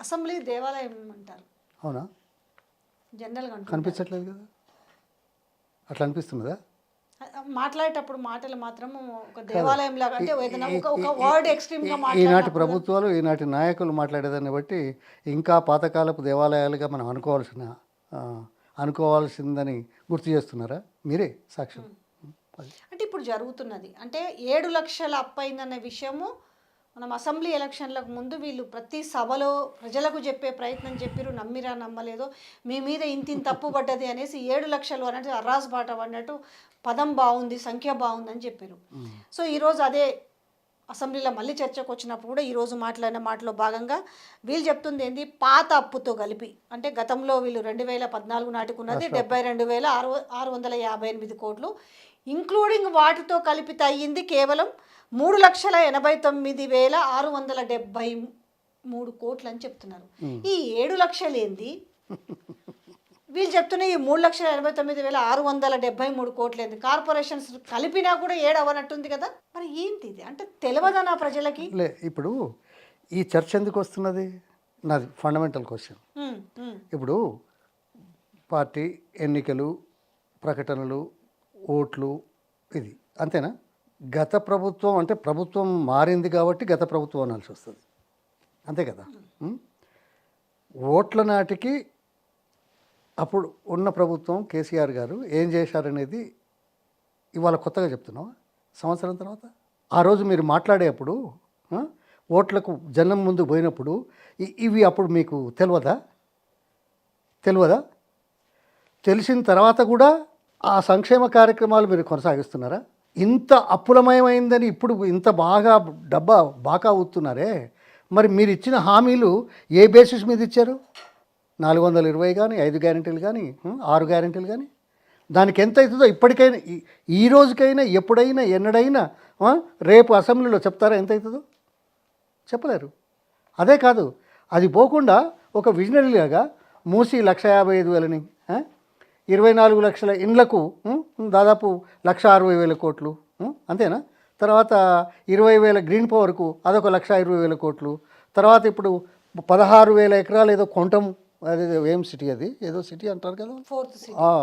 Assembly దేవాలయం అంటారు. అవునా? జనరల్గా అంటారు. కనిపించట్లేదు కదా, అట్లా అనిపిస్తున్నదా? మాట్లాడేటప్పుడు మాటలు మాత్రం ఒక దేవాలయం లాగా, అంటే ఏదైనా ఒక వర్డ్ ఎక్స్ట్రీమ్గా ఈనాటి మాట్లాడినప్పుడు ప్రభుత్వాలు ఈనాటి నాయకులు మాట్లాడేదాన్ని బట్టి ఇంకా పాతకాలపు దేవాలయాలుగా మనం అనుకోవాల్సిందని గుర్తు చేస్తున్నారా? మీరే సాక్ష్యం. అది అంటే ఇప్పుడు జరుగుతున్నది అంటే 7 లక్షల అప్పైందన్న విషయము మనం అసెంబ్లీ ఎలక్షన్లకు ముందు వీళ్ళు ప్రతి సభలో ప్రజలకు చెప్పే ప్రయత్నం చెప్పారు. నమ్మిరా నమ్మలేదో మీ మీద ఇంత తప్పు పడ్డది అనేసి 7 లక్షలు అన్నట్టు అర్రాస్ బాట పడినట్టు పదం బాగుంది, సంఖ్య బాగుందని చెప్పారు. సో ఈరోజు అదే అసెంబ్లీలో మళ్ళీ చర్చకు వచ్చినప్పుడు కూడా ఈరోజు మాట్లాడిన మాటలో భాగంగా వీళ్ళు చెప్తుంది ఏంది, పాత అప్పుతో కలిపి అంటే గతంలో వీళ్ళు 2014 నాటికి ఉన్నది 72,658 కోట్లు, ఇంక్లూడింగ్ వాటితో కలిపితే అయ్యింది కేవలం 3,89,673 కోట్లు అని చెప్తున్నారు. ఈ 7 లక్షలు ఏంది, వీళ్ళు చెప్తున్న ఈ 3,89,673 కోట్లు ఏంది, కార్పొరేషన్స్ కలిపినా కూడా 7 అవనట్టుంది కదా. మరి ఏంటి ఇది అంటే తెలియదా నా ప్రజలకి? ఇప్పుడు ఈ చర్చ ఎందుకు వస్తున్నది, నాది ఫండమెంటల్ క్వశ్చన్. ఇప్పుడు పార్టీ ఎన్నికలు, ప్రకటనలు, ఓట్లు, ఇది అంతేనా? గత ప్రభుత్వం అంటే ప్రభుత్వం మారింది కాబట్టి గత ప్రభుత్వం అనాల్సి వస్తుంది, అంతే కదా. ఓట్ల నాటికి అప్పుడు ఉన్న ప్రభుత్వం కేసీఆర్ గారు ఏం చేశారనేది ఇవాళ కొత్తగా చెప్తున్నావా? సంవత్సరం తర్వాత ఆ రోజు మీరు మాట్లాడేటప్పుడు ఓట్లకు జనం ముందు పోయినప్పుడు ఇవి అప్పుడు మీకు తెలియదా? తెలిసిన తర్వాత కూడా ఆ సంక్షేమ కార్యక్రమాలు మీరు కొనసాగిస్తున్నారా? ఇంత అప్పులమయమైందని ఇప్పుడు ఇంత బాగా అవుతున్నారే, మరి మీరు ఇచ్చిన హామీలు ఏ బేసిస్ మీద ఇచ్చారు? 420 కానీ, 5 గ్యారెంటీలు కానీ, 6 గ్యారెంటీలు కానీ, దానికి ఎంత అవుతుందో ఇప్పటికైనా, ఈ రోజుకైనా, ఎప్పుడైనా, ఎన్నడైనా రేపు అసెంబ్లీలో చెప్తారా ఎంత అవుతుందో? చెప్పలేరు. అదే కాదు, అది పోకుండా ఒక విజనరీలాగా మూసి 1,55,000ని 24 లక్షల ఇండ్లకు దాదాపు 1,60,000 కోట్లు, అంతేనా? తర్వాత 20,000 గ్రీన్ పవర్కు అదొక 1,20,000 కోట్లు. తర్వాత ఇప్పుడు 16,000 ఎకరాలు ఏదో కొంటాం, అదే ఏం సిటీ, అది ఏదో సిటీ అంటారు కదా,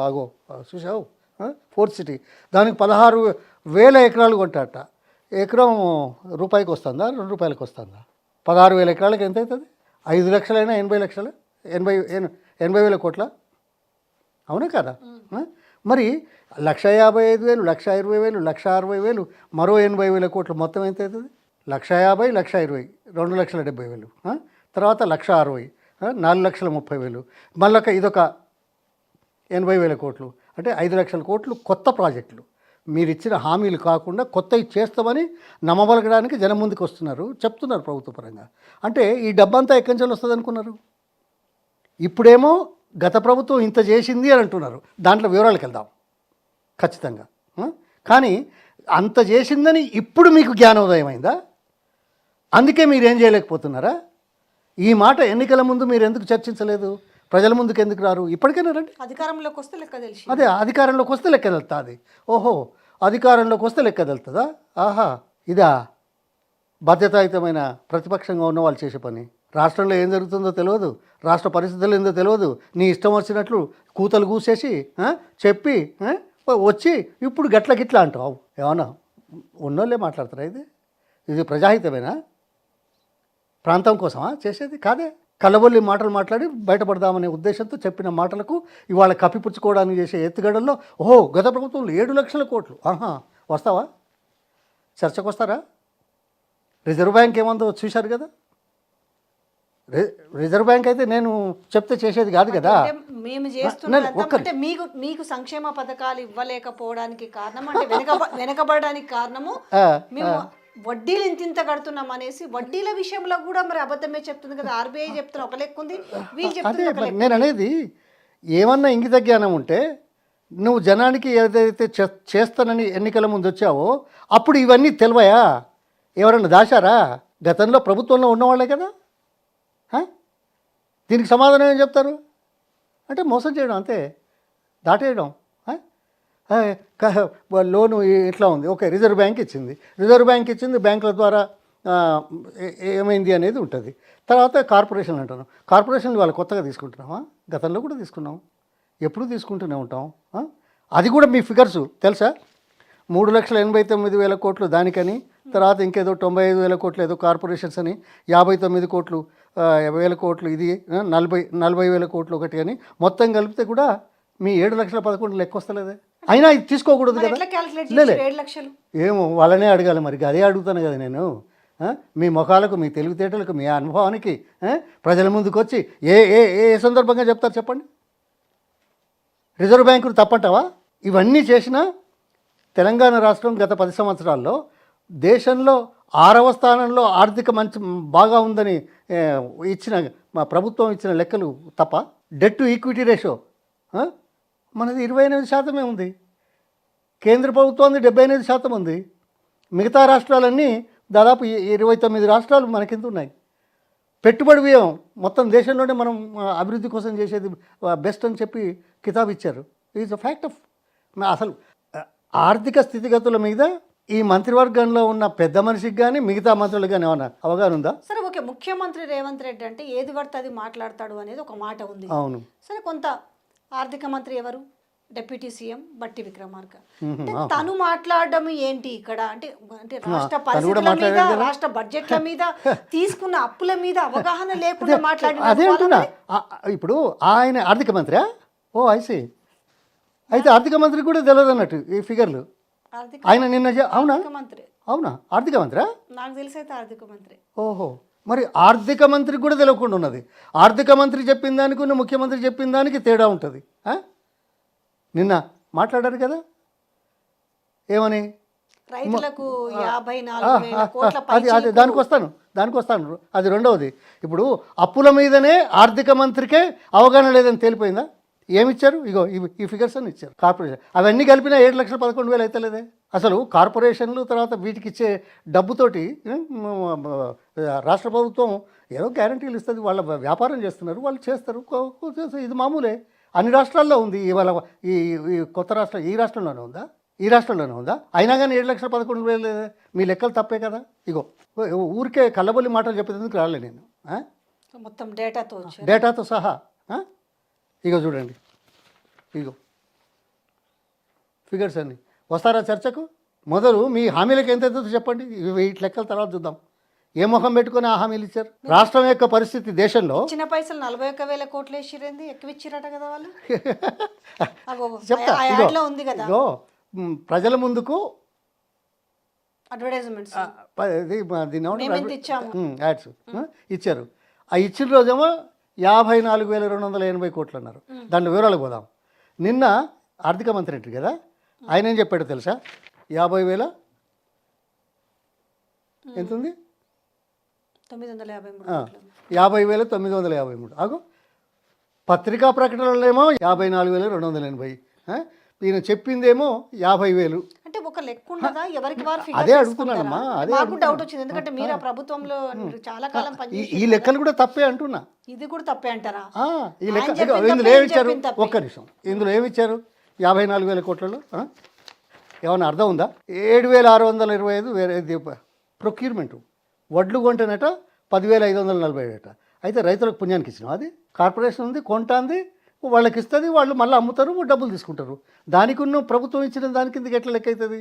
అగో చూసావు, 4th సిటీ, దానికి 16,000 ఎకరాలు కొంటారట. ఎకరం రూపాయికి వస్తుందా, 2 రూపాయలకి వస్తుందా? 16,000 ఎకరాలకి ఎంత అవుతుంది? 5 లక్షలైనా 80 లక్షలు, 80,000 కోట్ల, అవునా కదా? మరి 1,55,000, 1,20,000, 1,60,000, మరో 80,000 కోట్లు, మొత్తం ఎంత అవుతుంది? 1,50,000, 1,20,000, 2,70,000, తర్వాత 1,60,000, 4,30,000, మళ్ళీ ఇదొక 80,000 కోట్లు, అంటే 5 లక్షల కోట్లు కొత్త ప్రాజెక్టులు. మీరు ఇచ్చిన హామీలు కాకుండా కొత్తవి చేస్తామని నమ్మబలగడానికి జనం ముందుకు వస్తున్నారు, చెప్తున్నారు ప్రభుత్వ పరంగా. అంటే ఈ డబ్బంతా ఎక్కడి నుంచి వస్తుంది అనుకున్నారు? ఇప్పుడేమో గత ప్రభుత్వం ఇంత చేసింది అని అంటున్నారు, దాంట్లో వివరాలకు వెళ్దాం ఖచ్చితంగా. కానీ అంత చేసిందని ఇప్పుడు మీకు జ్ఞానోదయం అయిందా? అందుకే మీరేం చేయలేకపోతున్నారా? ఈ మాట ఎన్నికల ముందు మీరు ఎందుకు చర్చించలేదు? ప్రజల ముందుకు ఎందుకు రారు? ఇప్పటికైనా రండి, అధికారంలోకి వస్తే లెక్క తెలిసి. అదే అధికారంలోకి వస్తే లెక్క తెలుస్తుంది. ఓహో, అధికారంలోకి వస్తే లెక్క తెలుస్తుందా? ఆహా, ఇదా బాధ్యతాయుతమైన ప్రతిపక్షంగా ఉన్న వాళ్ళు చేసే పని? రాష్ట్రంలో ఏం జరుగుతుందో తెలియదు, రాష్ట్ర పరిస్థితులు ఏందో తెలియదు, నీ ఇష్టం వచ్చినట్లు కూతలు కూసేసి చెప్పి వచ్చి ఇప్పుడు గట్ల గిట్లా అంటావు. ఏమన్నా ఉన్నోళ్ళే మాట్లాడతారా? ఇది ప్రజాహితమేనా? ప్రాంతం కోసమా చేసేది? కాదే. కళ్ళబొల్లి మాటలు మాట్లాడి బయటపడదామనే ఉద్దేశంతో చెప్పిన మాటలకు ఇవాళ కప్పిపుచ్చుకోవడానికి చేసే ఎత్తుగడల్లో ఓహో గత ప్రభుత్వంలో 7 లక్షల కోట్లు, ఆహా వస్తావా? చర్చకు వస్తారా? రిజర్వ్ బ్యాంక్ ఏమందో చూశారు కదా. రిజర్వ్ బ్యాంక్ అయితే నేను చెప్తే చేసేది కాదు కదా. మేము చేస్తున్నది మీకు సంక్షేమ పథకాలు ఇవ్వలేకపోవడానికి కారణం, అంటే వెనకబడడానికి కారణము మేము వడ్డీలు ఇంత కడుతున్నాం అనేసి, వడ్డీల విషయంలో కూడా మరి అబద్ధమే చెప్తుంది కదా. ఆర్బీఐ చెప్తున్న ఒక లెక్క ఉంది, వీళ్ళు చెప్తున్నారు. నేను అనేది ఏమన్నా ఇంగిత జ్ఞానం ఉంటే నువ్వు జనానికి ఏదైతే చేస్తానని ఎన్నికల ముందు వచ్చావో అప్పుడు ఇవన్నీ తెలివయా? ఎవరన్నా దాచారా? గతంలో ప్రభుత్వంలో ఉన్నవాళ్లే కదా. దీనికి సమాధానం ఏం చెప్తారు? అంటే మోసం చేయడం, అంతే, దాటేయడం. లోను ఇట్లా ఉంది, ఓకే రిజర్వ్ బ్యాంక్ ఇచ్చింది, బ్యాంకుల ద్వారా ఏమైంది అనేది ఉంటుంది. తర్వాత కార్పొరేషన్లు అంటాను. కార్పొరేషన్లు వాళ్ళు కొత్తగా తీసుకుంటున్నామా? గతంలో కూడా తీసుకున్నాం, ఎప్పుడు తీసుకుంటూనే ఉంటాం. అది కూడా మీ ఫిగర్స్ తెలుసా? 3,89,000 కోట్లు దానికని, తర్వాత ఇంకేదో 95,000 కోట్లు ఏదో కార్పొరేషన్స్ అని, 59 కోట్లు వేల కోట్లు ఇది 40,000 కోట్లు ఒకటి అని, మొత్తం కలిపితే కూడా మీ 7,11,000 లెక్క వస్తలేదే. అయినా ఇది తీసుకోకూడదు కదా. ఎట్లా క్యాలిక్యులేట్ లేదు చేసి 7 లక్షలు? ఏమో వాళ్ళనే అడగాలి మరి, అదే అడుగుతాను కదా నేను. మీ ముఖాలకు, మీ తెలివితేటలకు, మీ అనుభవానికి ప్రజల ముందుకు వచ్చి ఏ ఏ ఏ సందర్భంగా చెప్తారు చెప్పండి? రిజర్వ్ బ్యాంకులు తప్పంటావా? ఇవన్నీ చేసినా తెలంగాణ రాష్ట్రం గత 10 సంవత్సరాల్లో దేశంలో 6వ స్థానంలో ఆర్థిక మంచి బాగా ఉందని ఇచ్చిన మా ప్రభుత్వం ఇచ్చిన లెక్కలు తప్ప. డెట్ టు ఈక్విటీ రేషియో మనది 28% ఉంది. కేంద్ర ప్రభుత్వం 78% ఉంది. మిగతా రాష్ట్రాలన్నీ దాదాపు 29 రాష్ట్రాలు మనకింత ఉన్నాయి. పెట్టుబడి వ్యయం మొత్తం దేశంలోనే మనం అభివృద్ధి కోసం చేసేది బెస్ట్ అని చెప్పి కితాబ్ ఇచ్చారు. Is a fact of. అసలు ఆర్థిక స్థితిగతుల మీద ఈ మంత్రివర్గంలో ఉన్న పెద్ద మనిషికి కానీ మిగతా మంత్రులకు కానీ ఏమన్నా అవగాహన ఉందా? సరే ఓకే, ముఖ్యమంత్రి రేవంత్ రెడ్డి అంటే ఏది పడితే అది మాట్లాడతాడు అనేది ఒక మాట ఉంది. అవును. సరే, కొంత ఆర్థిక మంత్రి ఎవరు? డిప్యూటీ సీఎం బట్టి విక్రమార్క. అంటే తను మాట్లాడడం ఏంటి ఇక్కడ? అంటే అంటే రాష్ట్ర పరిస్థితుల మీద, రాష్ట్ర బడ్జెట్ల మీద, తీసుకున్న అప్పుల మీద అవగాహన లేకుండా మాట్లాడిన అదే అంటున్నా. ఇప్పుడు ఆయన ఆర్థిక మంత్రి. ఓ ఐసీ. అయితే ఆర్థిక మంత్రి కూడా తెలియదు అన్నట్టు ఈ ఫిగర్లు. ఆయన నిన్న అవునా? మంత్రి. అవునా? ఆర్థిక మంత్రి? నాకు తెలిసి అయితే ఆర్థిక మంత్రి. ఓహో, మరి ఆర్థిక మంత్రికి కూడా తెలియకుండా ఉన్నది. ఆర్థిక మంత్రి చెప్పిన దానికి ముఖ్యమంత్రి చెప్పిన దానికి తేడా ఉంటుంది. నిన్న మాట్లాడారు కదా, ఏమని? రైతులకు 54,000 కోట్ల అది దానికి వస్తాను. అది రెండవది. ఇప్పుడు అప్పుల మీదనే ఆర్థిక మంత్రికే అవగాహన లేదని తేలిపోయిందా? ఏమిచ్చారు? ఇగో ఈ ఫిగర్స్ అని ఇచ్చారు. కార్పొరేషన్ అవన్నీ కలిపినా 7,11,000 అయితే లేదే. అసలు కార్పొరేషన్లు తర్వాత వీటికి ఇచ్చే డబ్బుతోటి రాష్ట్ర ప్రభుత్వం ఏదో గ్యారంటీలు ఇస్తుంది. వాళ్ళ వ్యాపారం చేస్తున్నారు, వాళ్ళు చేస్తారు. ఇది మామూలే, అన్ని రాష్ట్రాల్లో ఉంది. ఇవాళ ఈ కొత్త రాష్ట్రం ఈ రాష్ట్రంలోనే ఉందా? అయినా కానీ 7,11,000 లేదే. మీ లెక్కలు తప్పే కదా. ఇగో ఊరికే కళ్ళబొల్లి మాటలు చెప్పేందుకు రాలే నేను. మొత్తం డేటాతో సహా. ఇగో చూడండి, ఇగో ఫిగర్స్ అన్ని. వస్తారా చర్చకు? మొదలు మీ హామీలకు ఎంత అవుతుందో చెప్పండి. వీటి లెక్కల తర్వాత చూద్దాం. ఏ ముఖం పెట్టుకుని ఆ హామీలు ఇచ్చారు? రాష్ట్రం యొక్క పరిస్థితి దేశంలో చిన్న పైసలు 41,000 కోట్లు వేసిరేంది, ఎక్కువ ఇచ్చిరట కదా వాళ్ళు. చెప్తా. ఇగో ప్రజల ముందుకు అడ్వర్టైజ్మెంట్స్ యాడ్స్ ఇచ్చారు. ఆ ఇచ్చిన రోజేమో 54,280 కోట్లు అన్నారు. దాంట్లో వివరాలకు పోదాం. నిన్న ఆర్థిక మంత్రి ఏంటి కదా, ఆయన ఏం చెప్పాడో తెలుసా? 50,000 ఎంత ఉంది? 50,953. ఆగు. పత్రికా ప్రకటనలో ఏమో 54,280. ఈయన చెప్పిందేమో 50,000. అంటే ఒక లెక్క ఉండదా? ఎవరికి వారు ఫిగర్ అదే అడుగుతున్నానమ్మా. అదే నాకు డౌట్ వచ్చింది, ఎందుకంటే మీరు ఆ ప్రభుత్వంలో చాలా కాలం పనిచేశారు. ఈ లెక్కలు కూడా తప్పే అంటున్నా. ఇది కూడా తప్పే అంటారా? ఈ లెక్క ఇందులో ఏమిచ్చారు? ఒక్క నిమిషం. ఇందులో ఏమిచ్చారు? 54,000 కోట్లలో ఏమన్నా అర్థం ఉందా? 7,625 వేరే ప్రొక్యూర్మెంట్. వడ్లు కొంటేనట 10,540 అయితే రైతులకు పుణ్యానికి ఇచ్చినాం. అది కార్పొరేషన్ ఉంది, కొంటాంది, వాళ్ళకి ఇస్తుంది, వాళ్ళు మళ్ళీ అమ్ముతారు, డబ్బులు తీసుకుంటారు. దానికి ప్రభుత్వం ఇచ్చిన దాని కిందకి ఎట్లా లెక్క అవుతుంది?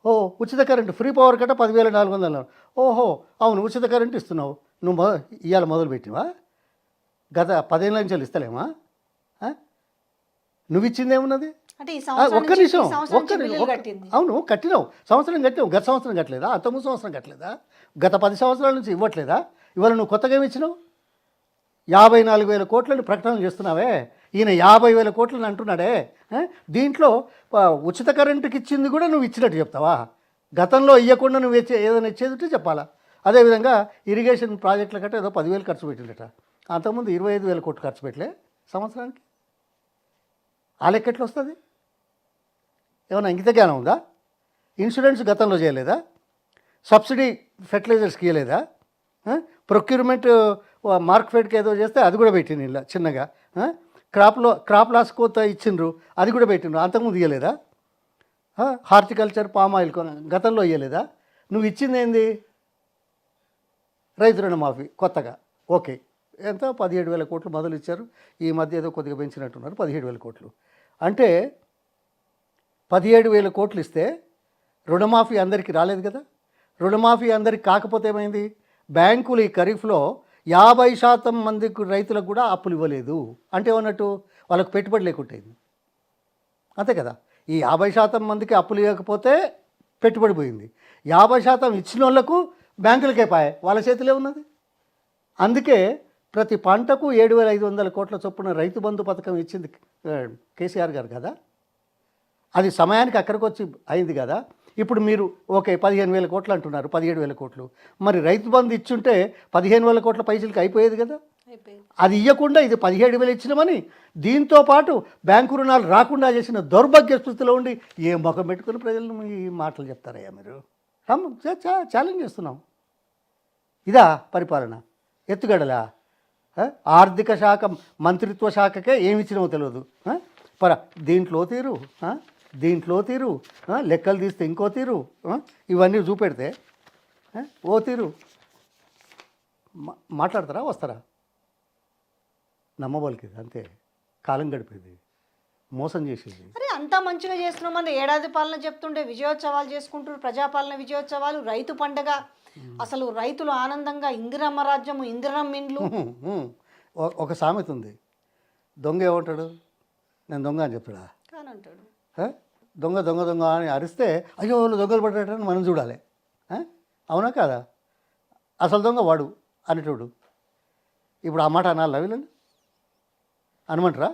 ఓ ఉచిత కరెంటు ఫ్రీ పవర్ కట్ట 10,400. ఓహో అవును, ఉచిత కరెంటు ఇస్తున్నావు. నువ్వు ఇవాళ మొదలు పెట్టివా? గత 10 ఏళ్ళ నుంచి ఇస్తలేమా? నువ్వు ఇచ్చిందేమున్నది? ఒక్క నిమిషం. అవును, కట్టినావు. సంవత్సరం కట్టినావు. గత సంవత్సరం కట్టలేదా? 9 సంవత్సరం కట్టలేదా? గత 10 సంవత్సరాల నుంచి ఇవ్వట్లేదా? ఇవాళ నువ్వు కొత్తగా ఏమి ఇచ్చినావు? 54,000 కోట్లని ప్రకటన చేస్తున్నావే. ఈయన 50,000 కోట్లని అంటున్నాడే. దీంట్లో ఉచిత కరెంటుకి ఇచ్చింది కూడా నువ్వు ఇచ్చినట్టు చెప్తావా? గతంలో ఇవ్వకుండా నువ్వు ఏదైనా ఇచ్చేది ఉంటే చెప్పాలా? అదేవిధంగా ఇరిగేషన్ ప్రాజెక్టుల కంటే ఏదో 10,000 ఖర్చు పెట్టిండట. అంతకుముందు 25,000 కోట్లు ఖర్చు పెట్టలే సంవత్సరానికి. ఆ లెక్క ఎట్లా వస్తుంది? ఏమైనా ఇంకిత జ్ఞానం ఉందా? ఇన్సూరెన్స్ గతంలో చేయలేదా? సబ్సిడీ ఫెర్టిలైజర్స్కి ఇవ్వలేదా? ప్రొక్యూర్మెంట్ మార్కెట్కి ఏదో చేస్తే అది కూడా పెట్టింది ఇలా చిన్నగా. క్రాప్ లాస్ కోత ఇచ్చిండ్రు, అది కూడా పెట్టిండ్రు. అంతకుముందు ఇవ్వలేదా? హార్టికల్చర్ పామ్ ఆయిల్ గతంలో ఇవ్వలేదా? నువ్వు ఇచ్చింది ఏంది? రైతు రుణమాఫీ కొత్తగా ఓకే ఎంత 17,000 కోట్లు మొదలు ఇచ్చారు. ఈ మధ్య ఏదో కొద్దిగా పెంచినట్టున్నారు 17,000 కోట్లు. అంటే 17,000 కోట్లు ఇస్తే రుణమాఫీ అందరికీ రాలేదు కదా. రుణమాఫీ అందరికి కాకపోతే ఏమైంది, బ్యాంకులు ఈ ఖరీఫ్లో 50% మందికి రైతులకు కూడా అప్పులు ఇవ్వలేదు. అంటే ఏమన్నట్టు వాళ్ళకు పెట్టుబడి లేకుంటేది అంతే కదా. ఈ 50% మందికి అప్పులు ఇవ్వకపోతే పెట్టుబడి పోయింది. 50% ఇచ్చిన వాళ్ళకు బ్యాంకులకే పాయే, వాళ్ళ చేతిలో ఉన్నది. అందుకే ప్రతి పంటకు 7,500 కోట్ల చొప్పున రైతు బంధు పథకం ఇచ్చింది కేసీఆర్ గారు కదా. అది సమయానికి అక్కడికి వచ్చి అయింది కదా. ఇప్పుడు మీరు ఓకే 15,000 కోట్లు అంటున్నారు, 17,000 కోట్లు. మరి రైతు బంధు ఇచ్చుంటే 15,000 కోట్ల పైసలకి అయిపోయేది కదా. అది ఇవ్వకుండా ఇది 17,000 ఇచ్చినామని దీంతో పాటు బ్యాంకు రుణాలు రాకుండా చేసిన దౌర్భాగ్య స్థితిలో ఉండి ఏ ముఖం పెట్టుకుని ప్రజలను ఈ మాటలు చెప్తారయ్యా మీరు. ఛాలెంజ్ చేస్తున్నాం. ఇదా పరిపాలన? ఎత్తుగడలా? ఆర్థిక శాఖ మంత్రిత్వ శాఖకే ఏమి ఇచ్చినామో తెలియదు. దీంట్లో తీరు, దీంట్లో తీరు, లెక్కలు తీస్తే ఇంకో తీరు, ఇవన్నీ చూపెడితే ఓ తీరు. మాట్లాడతారా, వస్తారా? నమ్మబలికి అంతే, కాలం గడిపేది, మోసం చేసేది. అరే అంతా మంచిగా చేస్తున్నామని ఏడాది పాలన చెప్తుండే, విజయోత్సవాలు చేసుకుంటారు, ప్రజాపాలన విజయోత్సవాలు, రైతు పండగ, అసలు రైతులు ఆనందంగా ఇందిరమ్మ రాజ్యము, ఇందిరమ్మ ఇండ్లు. ఒక సామెత ఉంది, దొంగ ఏమంటాడు, నేను దొంగ అని చెప్తాడా? కానంటాడు. దొంగ దొంగ దొంగ అని అరిస్తే అయ్యో వాళ్ళు దొంగలు పడ్డారని మనం చూడాలి. అవునా కాదా? అసలు దొంగ వాడు అనేటోడు. ఇప్పుడు ఆ మాట అనాలి వీళ్ళని? అనమంటారా?